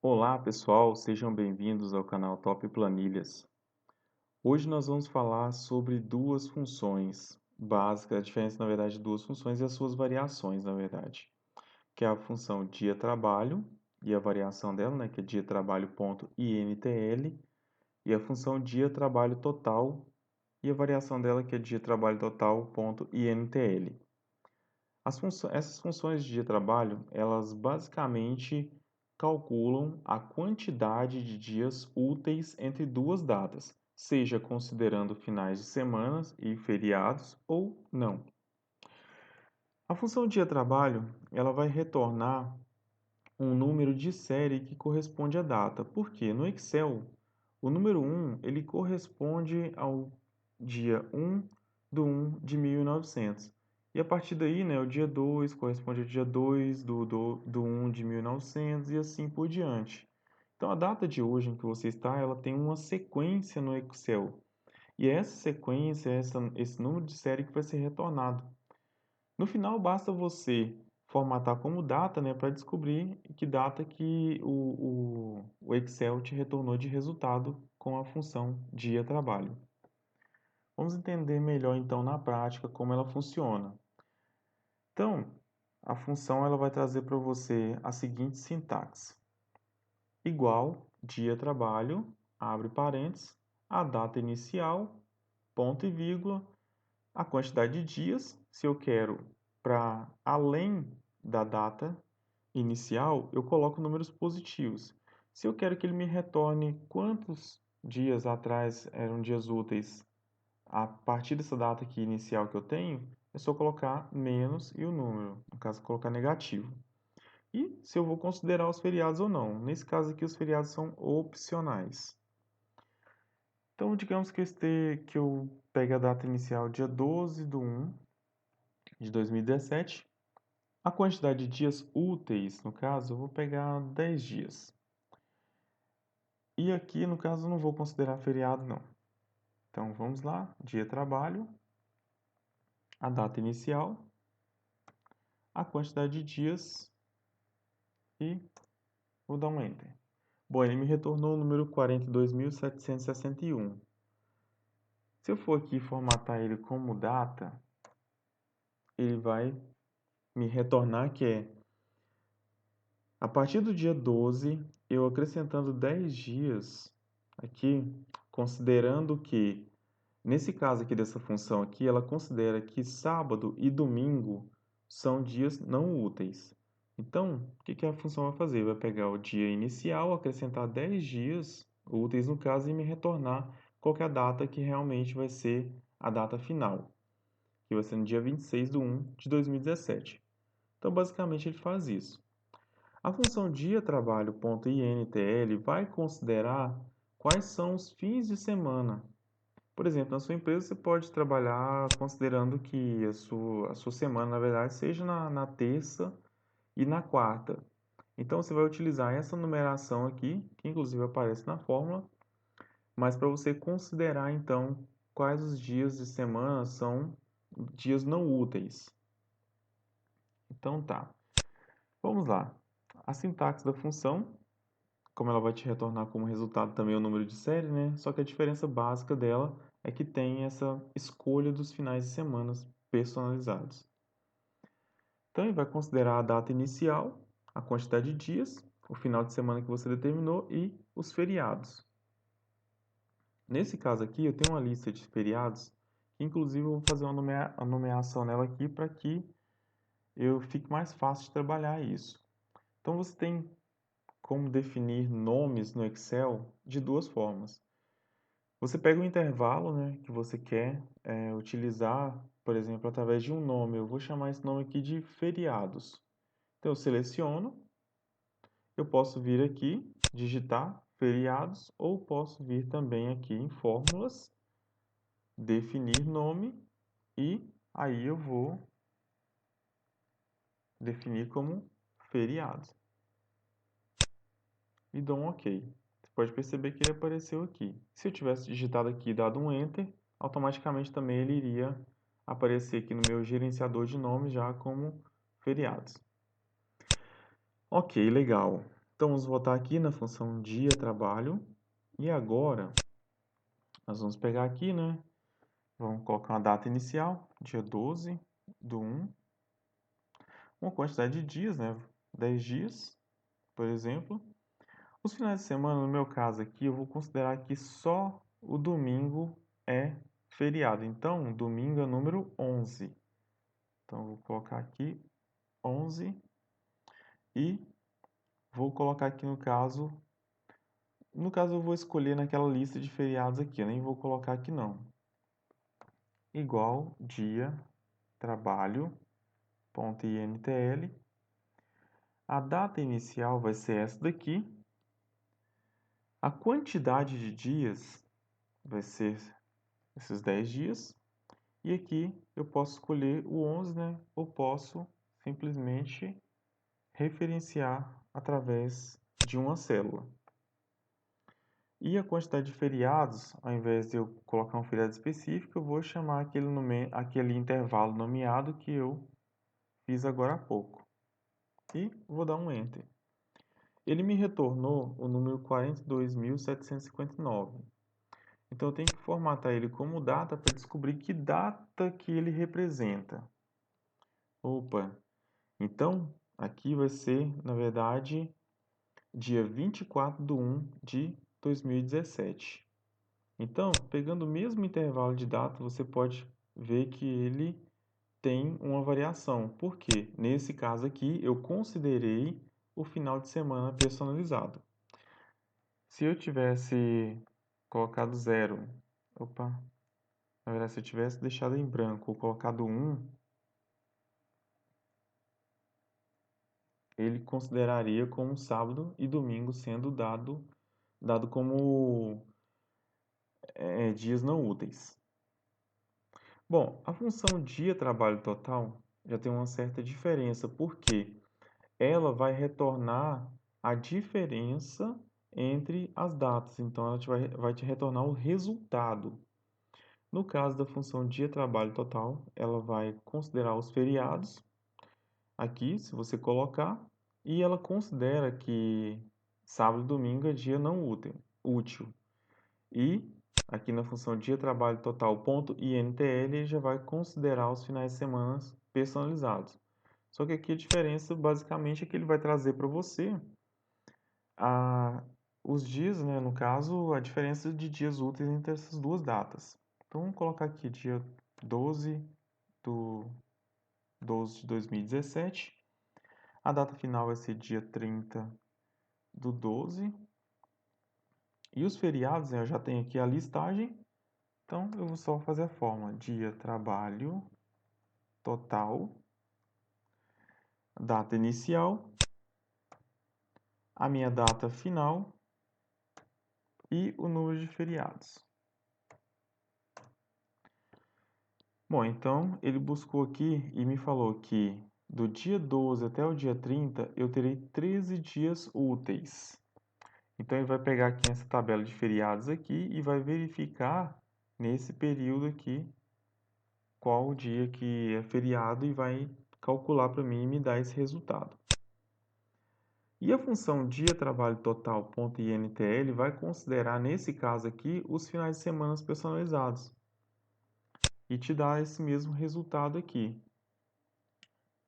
Olá pessoal, sejam bem-vindos ao canal Top Planilhas. Hoje nós vamos falar sobre duas funções básicas, a diferença na verdade de duas funções e as suas variações na verdade, que é a função dia-trabalho e a variação dela, né, que é dia-trabalho.intl, e a função dia-trabalho total e a variação dela, que é dia-trabalho total.intl. Essas funções de dia-trabalho, elas basicamente calculam a quantidade de dias úteis entre duas datas, seja considerando finais de semanas e feriados ou não. A função dia-trabalho, ela vai retornar um número de série que corresponde à data. Por quê? No Excel, o número 1 ele corresponde ao dia 1 de 1900. E a partir daí, né, o dia 2 corresponde ao dia 2 do 1 de 1900 e assim por diante. Então, a data de hoje em que você está, ela tem uma sequência no Excel. E essa sequência, esse número de série que vai ser retornado. No final, basta você formatar como data, né, para descobrir que data que o Excel te retornou de resultado com a função dia-trabalho. Vamos entender melhor então na prática como ela funciona. Então, a função ela vai trazer para você a seguinte sintaxe: igual dia-trabalho, abre parênteses, a data inicial, ponto e vírgula, a quantidade de dias, se eu quero para além da data inicial, eu coloco números positivos. Se eu quero que ele me retorne quantos dias atrás eram dias úteis a partir dessa data aqui inicial que eu tenho, é só colocar menos e o número, no caso, colocar negativo. E se eu vou considerar os feriados ou não. Nesse caso aqui, os feriados são opcionais. Então, digamos que eu pegue a data inicial dia 12/1 de 2017. A quantidade de dias úteis, no caso, eu vou pegar 10 dias. E aqui, no caso, eu não vou considerar feriado, não. Então, vamos lá. Dia trabalho, a data inicial, a quantidade de dias e vou dar um Enter. Bom, ele me retornou o número 42.761. Se eu for aqui formatar ele como data, ele vai me retornar que é a partir do dia 12, eu acrescentando 10 dias aqui, considerando que, nesse caso aqui dessa função aqui, ela considera que sábado e domingo são dias não úteis. Então, o que a função vai fazer? Vai pegar o dia inicial, acrescentar 10 dias úteis no caso e me retornar qual que é a data que realmente vai ser a data final, que vai ser no dia 26/1 de 2017. Então, basicamente, ele faz isso. A função dia-trabalho.intl vai considerar quais são os fins de semana. Por exemplo, na sua empresa você pode trabalhar considerando que a sua semana, na verdade, seja na terça e na quarta. Então, você vai utilizar essa numeração aqui, que inclusive aparece na fórmula, mas para você considerar, então, quais os dias de semana são dias não úteis. Então, tá. Vamos lá. A sintaxe da função, como ela vai te retornar como resultado também o número de série, né? Só que a diferença básica dela é que tem essa escolha dos finais de semana personalizados. Então, ele vai considerar a data inicial, a quantidade de dias, o final de semana que você determinou e os feriados. Nesse caso aqui, eu tenho uma lista de feriados, que inclusive eu vou fazer uma nomeação nela aqui para que eu fique mais fácil de trabalhar isso. Então, você tem como definir nomes no Excel de duas formas. Você pega o intervalo, né, que você quer utilizar, por exemplo, através de um nome. Eu vou chamar esse nome aqui de feriados. Então, eu seleciono, eu posso vir aqui, digitar feriados, ou posso vir também aqui em fórmulas, definir nome, e aí eu vou definir como feriados. E dou um OK. Você pode perceber que ele apareceu aqui. Se eu tivesse digitado aqui e dado um Enter, automaticamente também ele iria aparecer aqui no meu gerenciador de nomes já como feriados. Ok, legal. Então, vamos voltar aqui na função dia trabalho. E agora, nós vamos pegar aqui, né? Vamos colocar uma data inicial, dia 12/1. Uma quantidade de dias, né? 10 dias, por exemplo. Os finais de semana, no meu caso aqui, eu vou considerar que só o domingo é feriado. Então, domingo é número 11. Então, eu vou colocar aqui 11 e vou colocar aqui no caso eu vou escolher naquela lista de feriados aqui, eu nem vou colocar aqui não. Igual dia trabalho.intl. A data inicial vai ser essa daqui. A quantidade de dias vai ser esses 10 dias. E aqui eu posso escolher o 11, né? Ou posso simplesmente referenciar através de uma célula. E a quantidade de feriados, ao invés de eu colocar um feriado específico, eu vou chamar aquele intervalo nomeado que eu fiz agora há pouco. E vou dar um Enter. Ele me retornou o número 42.759. Então eu tenho que formatar ele como data para descobrir que data que ele representa. Opa! Então aqui vai ser, na verdade, dia 24/1/2017. Então, pegando o mesmo intervalo de data, você pode ver que ele tem uma variação. Por quê? Nesse caso aqui, eu considerei o final de semana personalizado. Se eu tivesse colocado 0, na verdade, se eu tivesse deixado em branco ou colocado 1, ele consideraria como sábado e domingo sendo dado como dias não úteis. Bom, a função dia trabalho total já tem uma certa diferença, porque ela vai retornar a diferença entre as datas. Então, ela vai te retornar o resultado. No caso da função dia trabalho total, ela vai considerar os feriados, aqui, se você colocar, e ela considera que sábado e domingo é dia não útil. E aqui na função dia trabalho total.intl ele já vai considerar os finais de semana personalizados. Só que aqui a diferença basicamente é que ele vai trazer para você os dias, né, no caso, a diferença de dias úteis entre essas duas datas. Então vamos colocar aqui dia 12/12/2017. A data final vai ser dia 30/12. E os feriados, né, eu já tenho aqui a listagem. Então, eu vou só fazer a forma dia trabalho total, data inicial, a minha data final e o número de feriados. Bom, então ele buscou aqui e me falou que do dia 12 até o dia 30 eu terei 13 dias úteis. Então ele vai pegar aqui essa tabela de feriados aqui e vai verificar nesse período aqui qual o dia que é feriado e vai calcular para mim e me dar esse resultado. E a função dia trabalho total.intl vai considerar, nesse caso aqui, os finais de semana personalizados e te dá esse mesmo resultado aqui.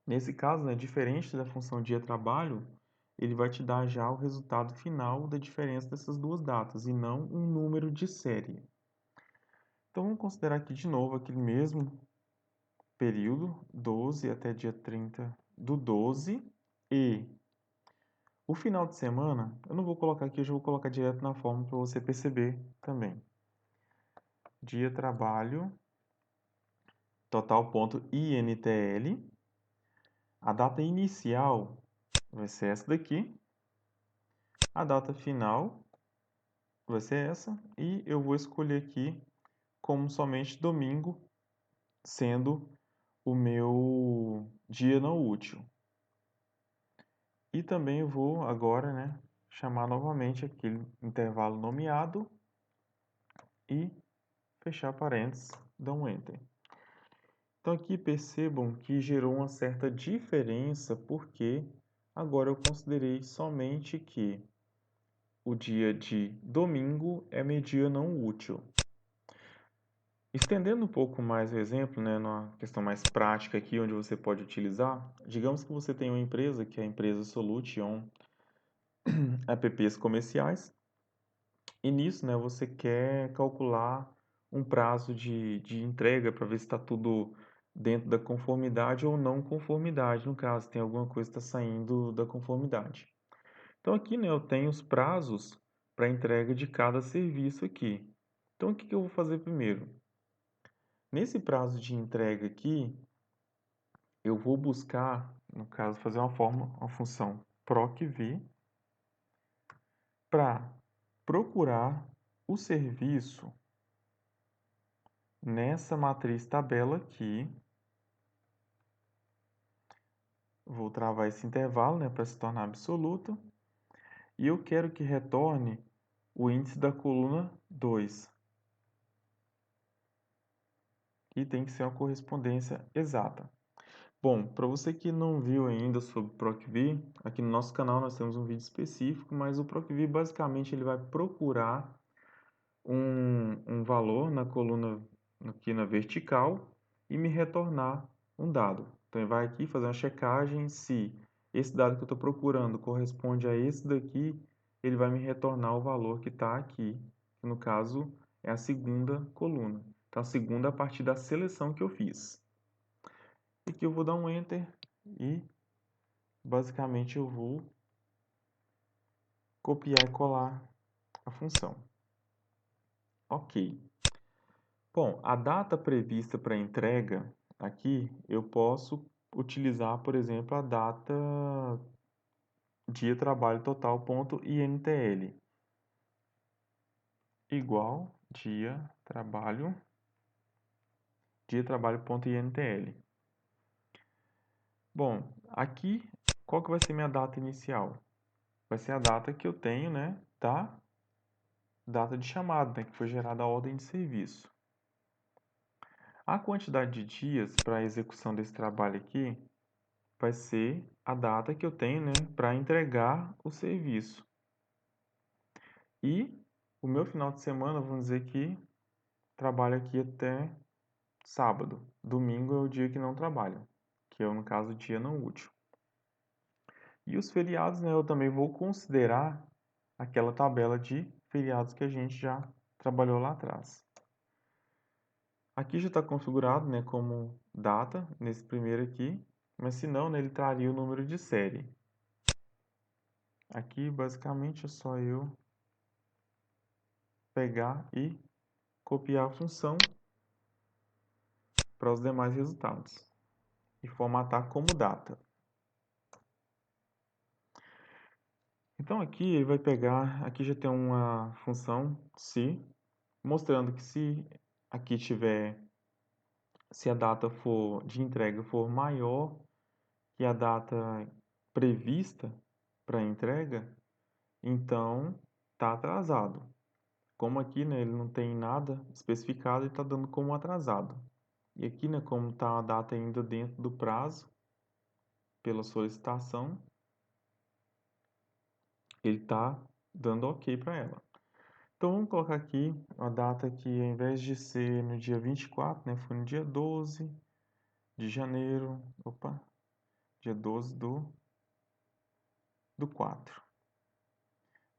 Nesse caso, né, diferente da função dia trabalho, ele vai te dar já o resultado final da diferença dessas duas datas e não um número de série. Então vamos considerar aqui de novo aquele mesmo período, 12 até dia 30/12, e o final de semana, eu não vou colocar aqui, eu já vou colocar direto na forma para você perceber também. Dia trabalho total.intl. A data inicial vai ser essa daqui. A data final vai ser essa. E eu vou escolher aqui como somente domingo, sendo o meu dia não útil. E também eu vou agora, né, chamar novamente aquele intervalo nomeado e fechar parênteses, dar um Enter. Então aqui percebam que gerou uma certa diferença porque Agora eu considerei somente que o dia de domingo é meu dia não útil. Estendendo um pouco mais o exemplo, né, numa questão mais prática aqui, onde você pode utilizar, digamos que você tem uma empresa, que é a empresa Solution Apps Comerciais, e nisso, né, você quer calcular um prazo de entrega para ver se está tudo dentro da conformidade ou não conformidade, no caso, tem alguma coisa que está saindo da conformidade. Então aqui, né, eu tenho os prazos para entrega de cada serviço aqui. Então o que que eu vou fazer primeiro? Nesse prazo de entrega aqui, eu vou buscar, no caso, fazer uma função procv para procurar o serviço nessa matriz tabela aqui. Vou travar esse intervalo, né, para se tornar absoluto. E eu quero que retorne o índice da coluna 2, que tem que ser uma correspondência exata. Bom, para você que não viu ainda sobre ProcV, aqui no nosso canal nós temos um vídeo específico, mas o ProcV basicamente ele vai procurar um valor na coluna aqui na vertical e me retornar um dado. Então ele vai aqui fazer uma checagem, se esse dado que eu estou procurando corresponde a esse daqui, ele vai me retornar o valor que está aqui, que no caso é a segunda coluna. Então a segunda a partir da seleção que eu fiz. Aqui eu vou dar um Enter e basicamente eu vou copiar e colar a função. Ok. Bom, a data prevista para entrega aqui eu posso utilizar, por exemplo, a data dia trabalho total.intl igual dia trabalho.intl. Bom, aqui qual que vai ser minha data inicial? Vai ser a data que eu tenho, né, da data de chamada, né, que foi gerada a ordem de serviço. A quantidade de dias para a execução desse trabalho aqui vai ser a data que eu tenho, né, para entregar o serviço. E o meu final de semana, vamos dizer que trabalho aqui até sábado. Domingo é o dia que não trabalho, que é, no caso, o dia não útil. E os feriados, né, eu também vou considerar aquela tabela de feriados que a gente já trabalhou lá atrás. Aqui já está configurado, né, como data, nesse primeiro aqui, mas se não, né, ele traria o número de série. Aqui, basicamente, é só eu pegar e copiar a função para os demais resultados e formatar como data. Então aqui ele vai pegar, aqui já tem uma função se, mostrando que se aqui tiver, se a data for de entrega for maior que a data prevista para entrega, então está atrasado. Como aqui, né, ele não tem nada especificado, ele está dando como atrasado. E aqui, né, como está a data ainda dentro do prazo pela solicitação, ele está dando OK para ela. Então vamos colocar aqui a data que ao invés de ser no dia 24, né, foi no dia 12 de janeiro, dia 12 do 4.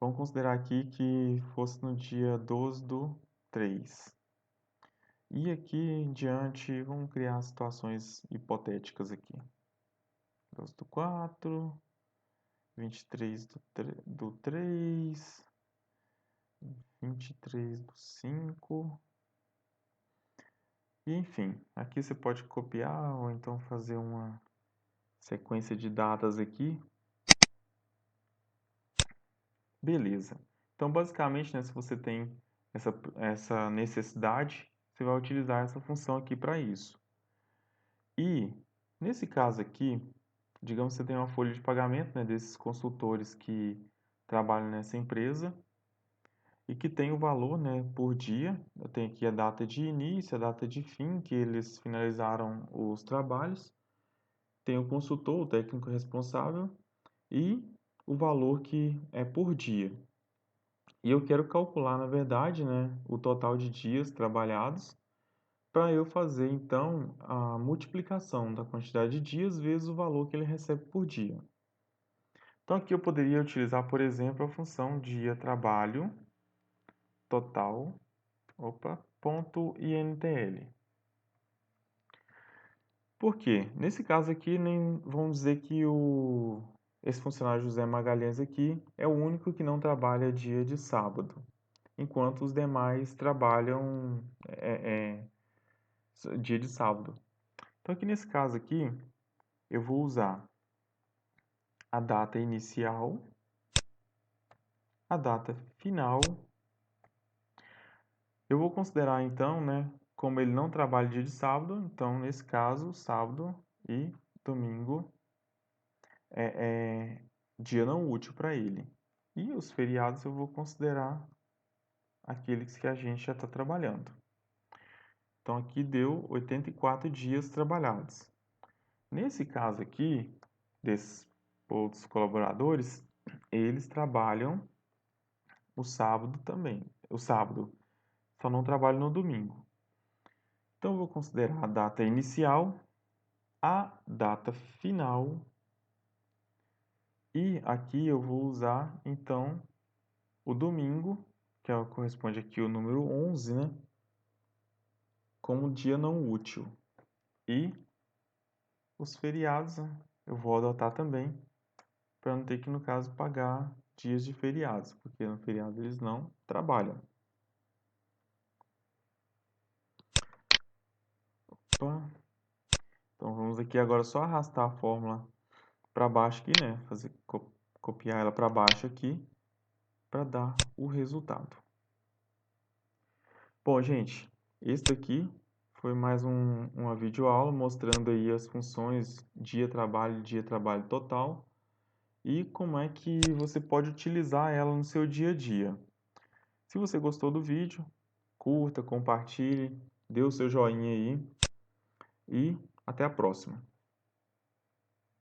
Vamos considerar aqui que fosse no dia 12 do 3. E aqui em diante, vamos criar situações hipotéticas aqui. 12 do 4, 23 do 3, 23 do 5. E enfim, aqui você pode copiar ou então fazer uma sequência de datas aqui. Beleza. Então, basicamente, né, se você tem essa necessidade, você vai utilizar essa função aqui para isso. E, nesse caso aqui, digamos que você tem uma folha de pagamento, né, desses consultores que trabalham nessa empresa e que tem o valor, né, por dia. Eu tenho aqui a data de início, a data de fim, que eles finalizaram os trabalhos. Tem o consultor, o técnico responsável, e o valor que é por dia. E eu quero calcular, na verdade, né, o total de dias trabalhados para eu fazer, então, a multiplicação da quantidade de dias vezes o valor que ele recebe por dia. Então, aqui eu poderia utilizar, por exemplo, a função dia trabalho total, ponto INTL. Por quê? Nesse caso aqui, nem vamos dizer que esse funcionário José Magalhães aqui é o único que não trabalha dia de sábado, enquanto os demais trabalham dia de sábado. Então, aqui nesse caso aqui, eu vou usar a data inicial, a data final. Eu vou considerar então, né, como ele não trabalha dia de sábado, então nesse caso, sábado e domingo é dia não útil para ele. E os feriados eu vou considerar aqueles que a gente já está trabalhando. Então aqui deu 84 dias trabalhados. Nesse caso aqui, desses outros colaboradores, eles trabalham o sábado também. O sábado, só não trabalham no domingo. Então eu vou considerar a data inicial, a data final e aqui eu vou usar então o domingo, que corresponde aqui ao número 11, né? Como dia não útil. E os feriados, né, eu vou adotar também, para não ter que, no caso, pagar dias de feriados, porque no feriado eles não trabalham. Opa. Então vamos aqui agora só arrastar a fórmula para baixo aqui, né? Copiar ela para baixo aqui para dar o resultado. Bom, gente, esse daqui foi mais uma videoaula mostrando aí as funções dia trabalho total e como é que você pode utilizar ela no seu dia a dia. Se você gostou do vídeo, curta, compartilhe, dê o seu joinha aí e até a próxima.